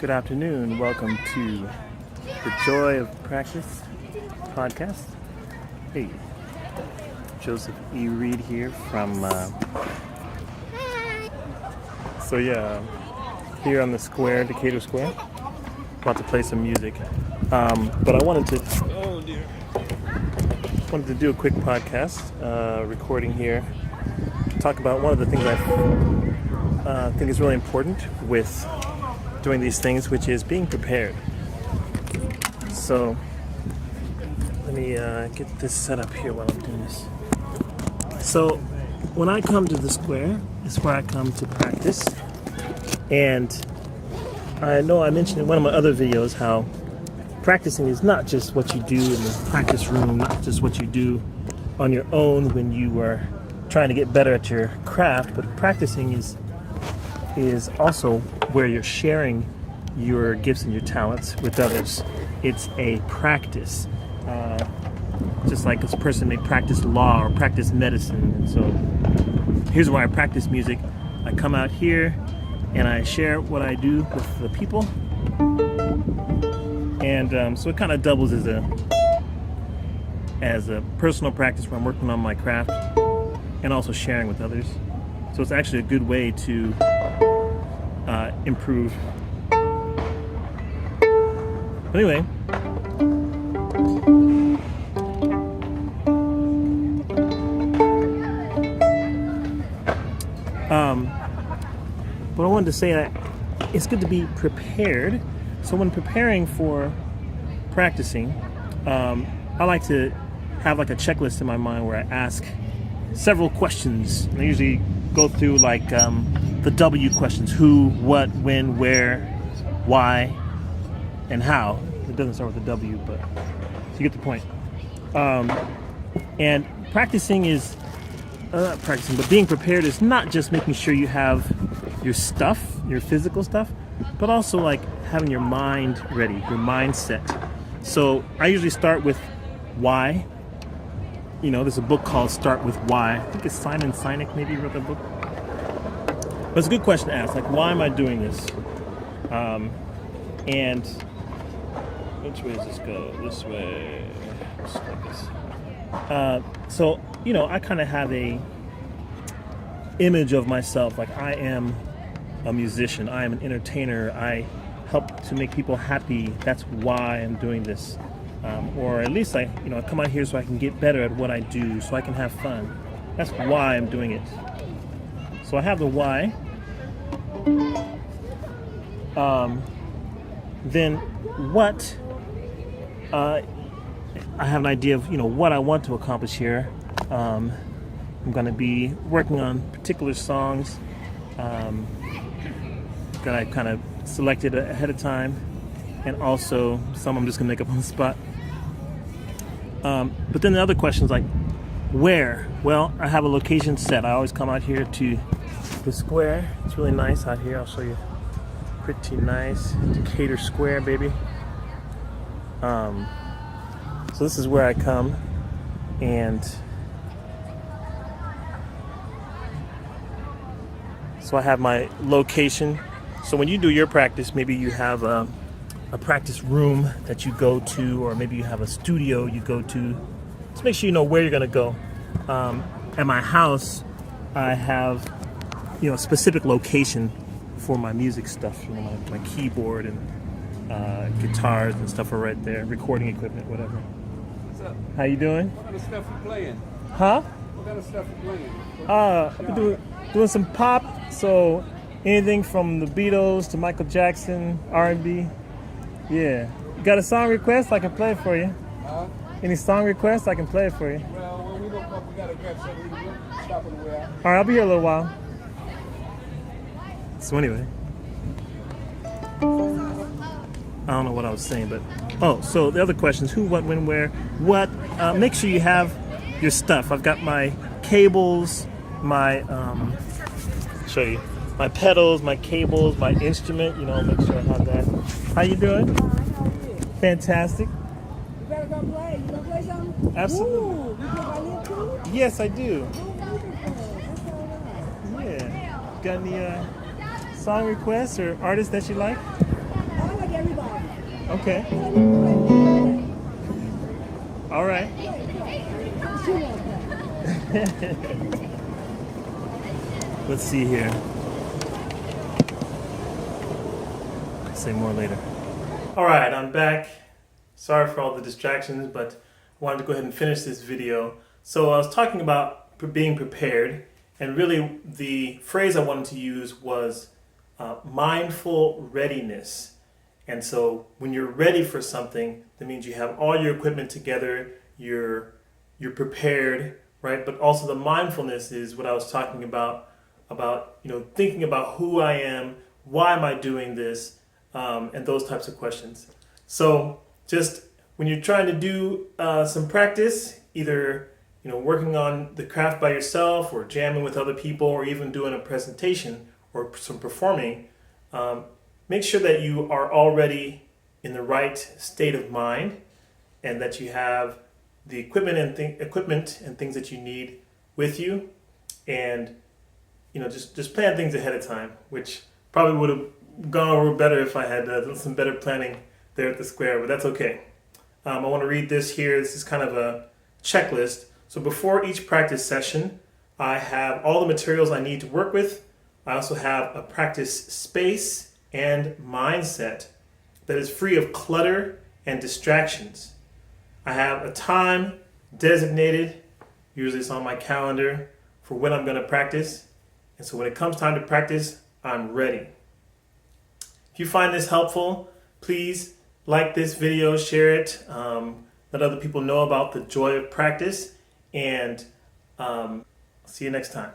Good afternoon. Welcome to the Joy of Practice podcast. Hey, Joseph E. Reed here from, here on the square, Decatur Square. About to play some music. But I wanted to do a quick podcast, recording here, talk about one of the things I think is really important with doing these things, which is being prepared. So let me get this set up here while I'm doing this. So when I come to the square, it's where I come to practice. And I know I mentioned in one of my other videos how practicing is not just what you do in the practice room, not just what you do on your own when you are trying to get better at your craft, but practicing is also where you're sharing your gifts and your talents with others. It's a practice. Just like a person may practice law or practice medicine. And so here's where I practice music. I come out here and I share what I do with the people. And so it kind of doubles as a personal practice where I'm working on my craft and also sharing with others. So it's actually a good way to improve. Anyway, but I wanted to say that it's good to be prepared. So when preparing for practicing, I like to have like a checklist in my mind where I ask several questions. And I usually go through like the W questions: who, what, when, where, why, and how. It doesn't start with a W, but you get the point. And practicing is not practicing, but being prepared is not just making sure you have your stuff, your physical stuff, but also like having your mind ready, your mindset. So I usually start with why. You know, there's a book called Start With Why. I think it's Simon Sinek maybe wrote that book. But it's a good question to ask, like, why am I doing this? And which way does this go? This way. Just like this. So, you know, I kind of have a image of myself, like I am a musician, I am an entertainer, I help to make people happy. That's why I'm doing this. Or at least I come out here so I can get better at what I do, so I can have fun. That's why I'm doing it. So I have the why. Then what? I have an idea of what I want to accomplish here. I'm going to be working on particular songs that I kind of selected ahead of time, and also some I'm just going to make up on the spot. But then the other questions like where? Well, I have a location set. I always come out here to the square. It's really nice out here. I'll show you. Pretty nice. Decatur Square, baby. So this is where I come, and so I have my location. So when you do your practice, maybe you have a practice room that you go to, or maybe you have a studio you go to. Just make sure you know where you're going to go. At my house, I have a specific location for my music stuff. My keyboard and guitars and stuff are right there. Recording equipment, whatever. What's up? How you doing? What kind of stuff you playing? Huh? What kind of stuff you playing? I've been doing some pop. So anything from the Beatles to Michael Jackson, R&B. Yeah. You got a song request? I can play it for you. Huh? Any song requests? I can play it for you. Well, when we don't come, we gotta grab something. We stop on the way out. All right, I'll be here a little while. So anyway, I don't know what I was saying, but so the other questions: who, what, when, where, what. Make sure you have your stuff. I've got my cables, my show you my pedals, my cables, my instrument. Make sure I have that. How you doing? How are you? Fantastic. You better come play. You gonna play something? Absolutely. Ooh, you play violin too? Yes, I do. Oh, wonderful. That's all right. Yeah. Got any song requests or artists that you like? Okay. So you can play with All right. that. What you want to play? Let's see here. Say more later. All right, I'm back. Sorry for all the distractions, but I wanted to go ahead and finish this video. So I was talking about being prepared, and really the phrase I wanted to use was mindful readiness. And so when you're ready for something, that means you have all your equipment together, you're prepared, right? But also the mindfulness is what I was talking about thinking about who I am, why am I doing this, and those types of questions. So just when you're trying to do some practice, either working on the craft by yourself or jamming with other people or even doing a presentation or some performing, make sure that you are already in the right state of mind and that you have the equipment and things that you need with you, and just plan things ahead of time, which probably would have gone over better if I had some better planning there at the square, but that's okay. I want to read this here. This is kind of a checklist. So before each practice session, I have all the materials I need to work with. I also have a practice space and mindset that is free of clutter and distractions. I have a time designated, usually it's on my calendar, for when I'm going to practice. And so when it comes time to practice, I'm ready. If you find this helpful, please like this video, share it, let other people know about the joy of practice, and see you next time.